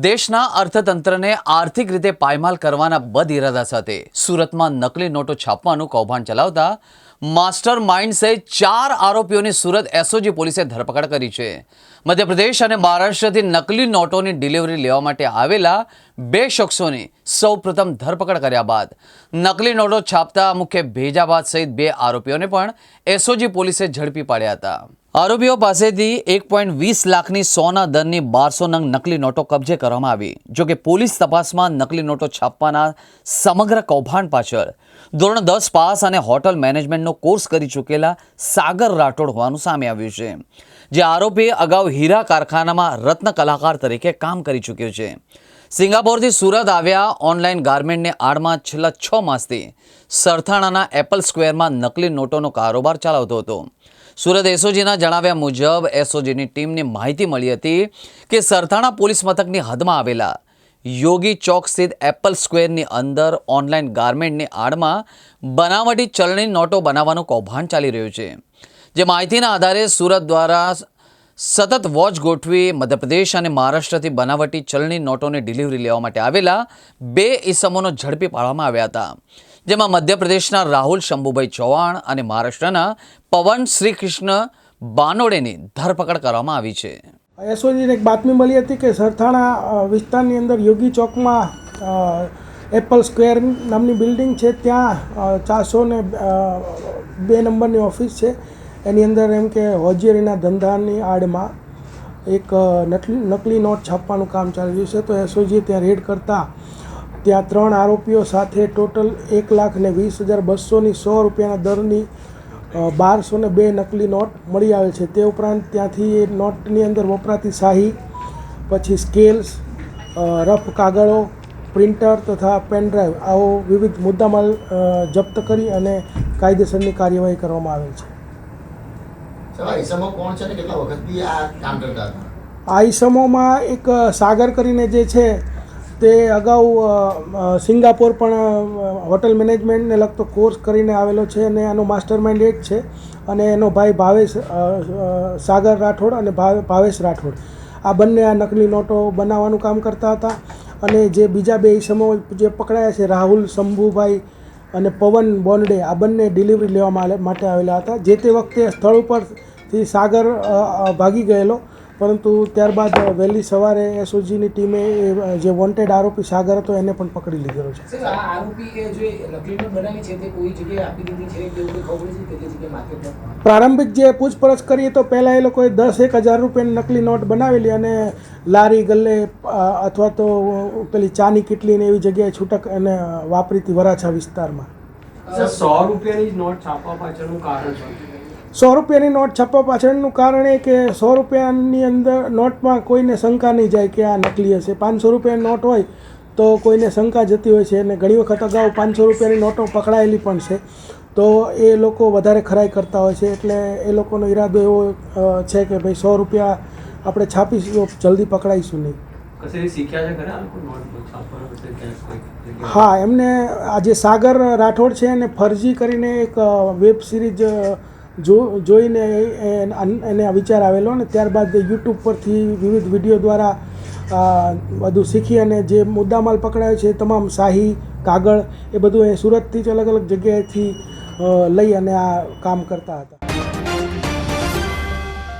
દેશના અર્થતંત્રને આર્થિક રીતે પાયમાલ કરવાના બદ ઇરાદા સાથે સુરતમાં નકલી નોટો છાપવાનું કૌભાંડ ચલાવતા માસ્ટર માઇન્ડ સહિત 4 આરોપીઓની સુરત એસઓજી પોલીસે ધરપકડ કરી છે। મધ્યપ્રદેશ અને મહારાષ્ટ્રથી નકલી નોટોની ડિલિવરી લેવા માટે આવેલા 2 શખ્સોની સૌપ્રથમ ધરપકડ કર્યા બાદ નકલી નોટો છાપતા મુખ્ય ભેજાબાદ સહિત 2 આરોપીઓને પણ એસઓજી પોલીસે ઝડપી પાડ્યા હતા। આરોપીઓ પાસેથી 1.20 લાખની સોના દરની 1200 નંગ નકલી નોટો કબજે કરવામાં આવી। જો કે પોલીસ તપાસમાં નકલી નોટો છાપવાના સમગ્ર કૌભાંડ પાછળ ધોરણ 10 પાસ અને હોટલ મેનેજમેન્ટનો કોર્સ કરી ચૂકેલા સાગર રાઠોડ હોવાનું સામે આવ્યું છે, જે આરોપી અગાઉ હીરા કારખાનામાં રત્ન કલાકાર તરીકે કામ કરી ચૂક્યો છે। સિંગાપોરથી સુરત આવ્યા ઓનલાઈન ગાર્મેન્ટની આડમાં છેલ્લા 6 માસથી સરથાણાના એપલ સ્ક્વેરમાં નકલી નોટોનો કારોબાર ચલાવતો હતો। સુરત એસઓજીના જણાવ્યા મુજબ એસઓજીની ટીમને માહિતી મળી હતી કે સરથાણા પોલીસ મથકની હદમાં આવેલા યોગી ચોક સ્થિત એપલ સ્ક્વેરની અંદર ઓનલાઈન ગાર્મેન્ટની આડમાં બનાવટી ચલણી નોટો બનાવવાનું કૌભાંડ ચાલી રહ્યું છે। જે માહિતીના આધારે સુરત દ્વારા સતત વોચ ગોઠવી મધ્યપ્રદેશ અને મહારાષ્ટ્રથી બનાવટી ચલણી નોટોની ડિલિવરી લેવા માટે આવેલા 2 ઈસમોનો ઝડપી પાડવામાં આવ્યા હતા, જેમાં મધ્યપ્રદેશના રાહુલ શંભુભાઈ ચૌહાણ અને મહારાષ્ટ્રના પવન શ્રીકૃષ્ણ બાનોડેની ધરપકડ કરવામાં આવી છે। એસઓજીને એક બાતમી મળી હતી કે સરથાણા વિસ્તારની અંદર યોગી ચોકમાં એપલ સ્ક્વેર નામની બિલ્ડિંગ છે, ત્યાં 402 નંબરની ઓફિસ છે। એની અંદર એમ કે હોજીરીના ધંધાની આડમાં એક નકલી નોટ છાપવાનું કામ ચાલી રહ્યું છે। તો એસઓજીએ ત્યાં રેડ કરતાં ત્યાં 3 આરોપીઓ સાથે ટોટલ 1,20,200ની 100 રૂપિયાના દરની 1202 નકલી નોટ મળી આવે છે। તે ઉપરાંત ત્યાંથી એ નોટની અંદર વપરાતી શાહી, પછી સ્કેલ્સ, રફ કાગળો, પ્રિન્ટર તથા પેનડ્રાઈવ આવો વિવિધ મુદ્દામાલ જપ્ત કરી અને કાયદેસરની કાર્યવાહી કરવામાં આવેલ છે। આ ઈસમોમાં એક સાગર કરીને જે છે તે અગાઉ સિંગાપોર પણ હોટલ મેનેજમેન્ટને લગતો કોર્સ કરીને આવેલો છે અને આનો માસ્ટર માઇન્ડ એ જ છે। અને એનો ભાઈ ભાવેશ સાગર રાઠોડ અને ભાવેશ રાઠોડ આ બંને આ નકલી નોટો બનાવવાનું કામ કરતા હતા। અને જે બીજા 2 ઈસમો જે પકડાયા છે, રાહુલ શંભુભાઈ અને પવન બોન્ડે, આ બંને ડિલિવરી લેવા માટે આવેલા હતા। જે તે વખતે સ્થળ ઉપરથી સાગર ભાગી ગયેલો, પરંતુ ત્યારબાદ વહેલી સવારે એસઓજીની ટીમે જે વોન્ટેડ આરોપી સાગર હતો એને પણ પકડી લીધેલો છે। પ્રારંભિક જે પૂછપરછ કરીએ તો પહેલાં એ લોકોએ 10,000 રૂપિયાની નકલી નોટ બનાવેલી અને લારી ગલ્લે અથવા તો પેલી ચાની કીટલી ને એવી જગ્યાએ છૂટક એને વાપરીતી વરાછા વિસ્તારમાં। 100 રૂપિયાની નોટ છાપવા પાછળનું કારણ છે? 100 રૂપિયાની નોટ છાપવા પાછળનું કારણ એ કે 100 રૂપિયાની અંદર નોટમાં કોઈને શંકા નહીં જાય કે આ નકલી હશે। 500 રૂપિયાની નોટ હોય તો કોઈને શંકા જતી હોય છે, અને ઘણી વખત અગાઉ 500 રૂપિયાની નોટો પકડાયેલી પણ છે, તો એ લોકો વધારે ખરાઈ કરતા હોય છે। એટલે એ લોકોનો ઈરાદો એવો છે કે ભાઈ 100 રૂપિયા આપણે છાપીશું, જલ્દી પકડાઈશું નહીં। હા, એમને આજે સાગર રાઠોડ છે અને ફરજી કરીને એક વેબ સિરીઝ જોઈને એને વિચાર આવેલો, અને ત્યારબાદ યુટ્યુબ પરથી વિવિધ વિડીયો દ્વારા બધું શીખી અને જે મુદ્દામાલ પકડાયો છે તમામ શાહી, કાગળ એ બધું એ સુરતથી જ અલગ અલગ જગ્યાએથી લઈ અને આ કામ કરતા હતા।